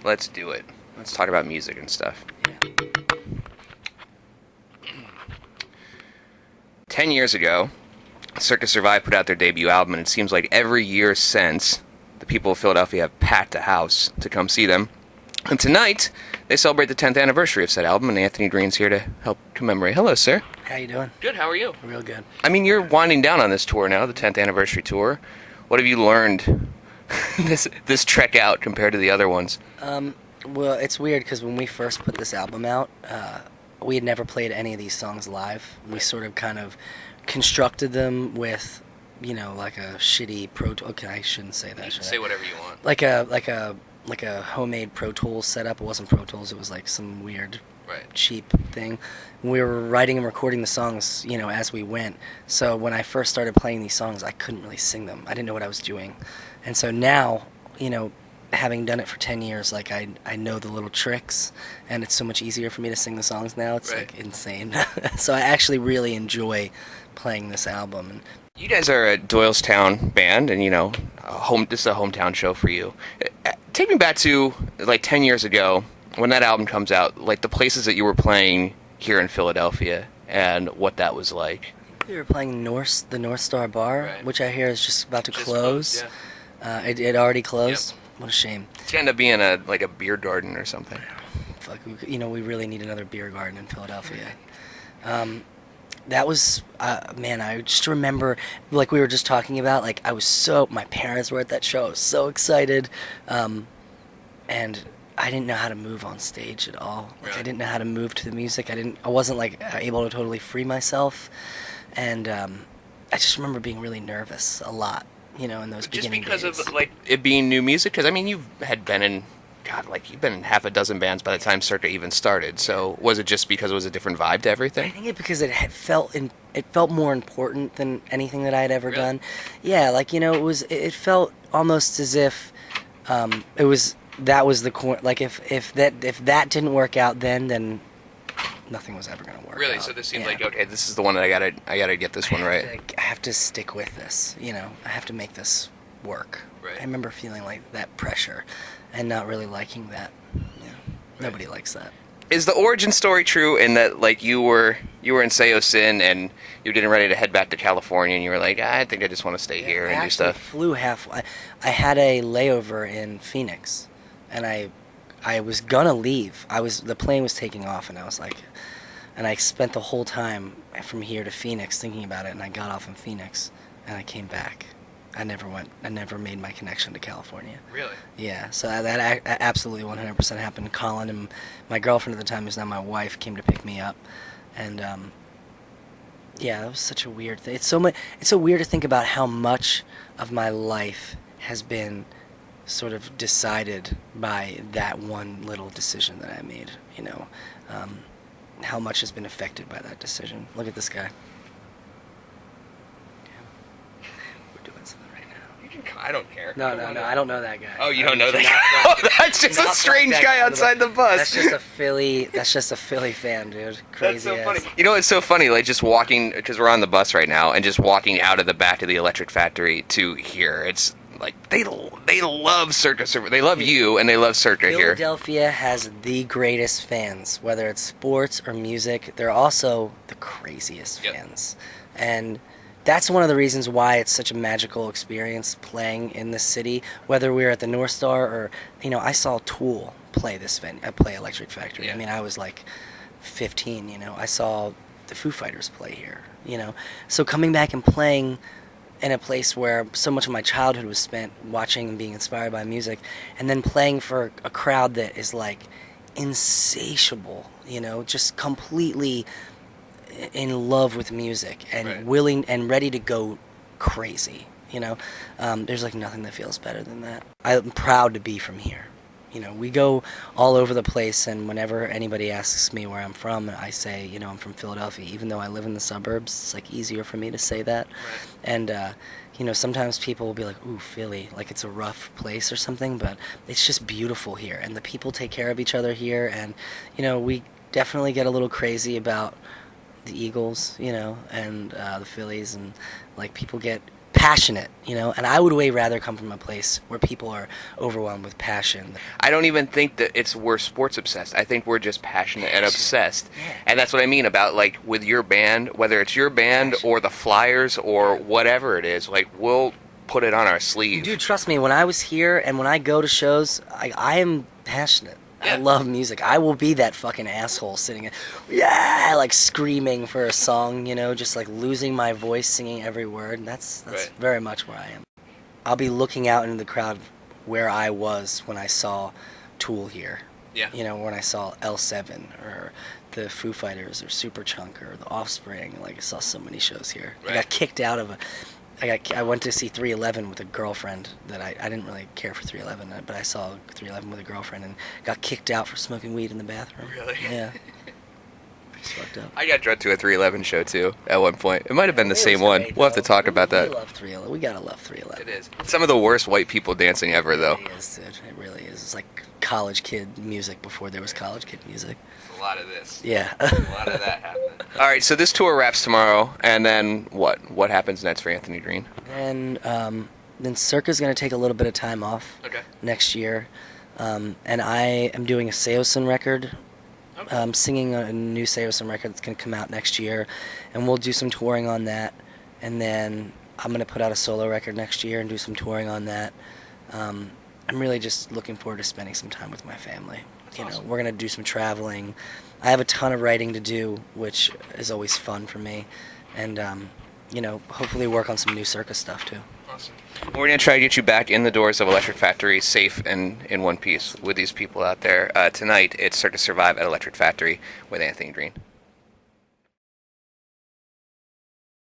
Let's do it. Let's talk about music and stuff. Yeah. 10 years ago, Circa Survive put out their debut album, and it seems like every year since, the people of Philadelphia have packed a house to come see them. And tonight, they celebrate the 10th anniversary of said album, and Anthony Green's here to help commemorate. Hello, sir. How you doing? Good, how are you? Real good. I mean, you're winding down on this tour now, the 10th anniversary tour. What have you learned this trek out compared to the other ones? Well, it's weird because when we first put this album out, we had never played any of these songs live. We sort of kind of constructed them with, like a shitty Pro Tool. Okay, I shouldn't say that. You can say whatever you want. Like a homemade Pro Tools setup. It wasn't Pro Tools. It was like some weird, cheap thing. We were writing and recording the songs, as we went. So when I first started playing these songs, I couldn't really sing them. I didn't know what I was doing. And so now, having done it for 10 years, like I know the little tricks, and it's so much easier for me to sing the songs now. It's like insane. So I actually really enjoy playing this album. And you guys are a Doylestown band, and this is a hometown show for you. Take me back to like 10 years ago when that album comes out, like the places that you were playing here in Philadelphia and what that was like. We were playing the North Star Bar, which I hear is just about to close. Yeah. It already closed. Yep. What a shame. It's gonna end up being like a beer garden or something. Fuck, we really need another beer garden in Philadelphia. That was, man, I just remember, like we were just talking about, like my parents were at that show. I was so excited. And I didn't know how to move on stage at all. Like, I didn't know how to move to the music. I wasn't like able to totally free myself. And I just remember being really nervous a lot, in those beginning days. Just because of like it being new music? Because I mean, you've been in half a dozen bands by the time Circa even started. So was it just because it was a different vibe to everything? I think because it felt more important than anything that I had ever done. Yeah, like it felt almost as if that was the core. Like if that didn't work out then nothing was ever going to work. Really? Out. So this seemed like, okay, this is the one that I gotta get this one right. I have to stick with this. I have to make this work. Right. I remember feeling like that pressure, and not really liking that. Nobody likes that. Is the origin story true in that like you were in Sayo Sin and you're getting ready to head back to California and you were like, I think I just want to stay here and do stuff? I flew halfway. I had a layover in Phoenix, and I was gonna leave. The plane was taking off, and I was like, and I spent the whole time from here to Phoenix thinking about it, and I got off in Phoenix, and I came back. I never made my connection to California. Really? Yeah, so that absolutely 100% happened. Colin and my girlfriend at the time, who's now my wife, came to pick me up, and yeah, that was such a weird thing. It's so weird to think about how much of my life has been sort of decided by that one little decision that I made, how much has been affected by that decision. Look at this guy. We're doing something right now. I don't care. No, I don't know that guy. Oh, you don't know that guy? Oh, that's just a strange guy outside the bus. That's just a Philly fan, dude. Crazy. That's so funny. It's so funny, like just walking, because we're on the bus right now, and just walking out of the back of the Electric Factory to here. It's like they love Circa Survive. They love you, and they love Circa here. Philadelphia has the greatest fans, whether it's sports or music. They're also the craziest fans, and that's one of the reasons why it's such a magical experience playing in this city. Whether we're at the North Star or, I saw Tool play play Electric Factory. Yeah. I mean, I was like 15. I saw the Foo Fighters play here. So coming back and playing in a place where so much of my childhood was spent watching and being inspired by music, and then playing for a crowd that is like insatiable, just completely in love with music and willing and ready to go crazy, there's like nothing that feels better than that. I'm proud to be from here. We go all over the place, and whenever anybody asks me where I'm from, I say, I'm from Philadelphia. Even though I live in the suburbs, it's like easier for me to say that. And, sometimes people will be like, ooh, Philly, like it's a rough place or something, but it's just beautiful here. And the people take care of each other here. And, we definitely get a little crazy about the Eagles, and the Phillies, and like people get passionate, you know, and I would way rather come from a place where people are overwhelmed with passion. I don't even think that we're sports obsessed. I think we're just passionate and obsessed. Yeah. And that's what I mean about, like, with your band, whether it's your band or the Flyers or whatever it is, like, we'll put it on our sleeve. Dude, trust me, when I was here and when I go to shows, I am passionate. Yeah. I love music. I will be that fucking asshole sitting, yeah, like screaming for a song, you know, just like losing my voice singing every word. That's Right. very much where I am. I'll be looking out into the crowd where I was when I saw Tool here. Yeah. You know, when I saw L7 or the Foo Fighters or Superchunk or The Offspring. Like, I saw so many shows here. Right. I got kicked out of I went to see 311 with a girlfriend that I didn't really care for 311, but I saw 311 with a girlfriend and got kicked out for smoking weed in the bathroom. Really? Yeah. It's fucked up. I got drugged to a 311 show, too, at one point. It might have been the It same was one. great, We'll have to though. talk about that. We love 311. We gotta love 311. It is. Some of the worst white people dancing ever, though. It is, dude. It really is. It's like college kid music before there was college kid music. A lot of this. Yeah. A lot of that happening. All right, so this tour wraps tomorrow, and then what? What happens next for Anthony Green? And then Circa's going to take a little bit of time off Okay. next year. And I am doing a Seosin record. Okay. Singing a new Seosin record that's going to come out next year. And we'll do some touring on that. And then I'm going to put out a solo record next year and do some touring on that. I'm really just looking forward to spending some time with my family. That's you know, awesome. we're going to do some traveling. I have a ton of writing to do, which is always fun for me. And, you know, hopefully work on some new Circa stuff, too. Awesome. We're going to try to get you back in the doors of Electric Factory safe and in one piece with these people out there. Tonight, it's Circa Survive at Electric Factory with Anthony Green.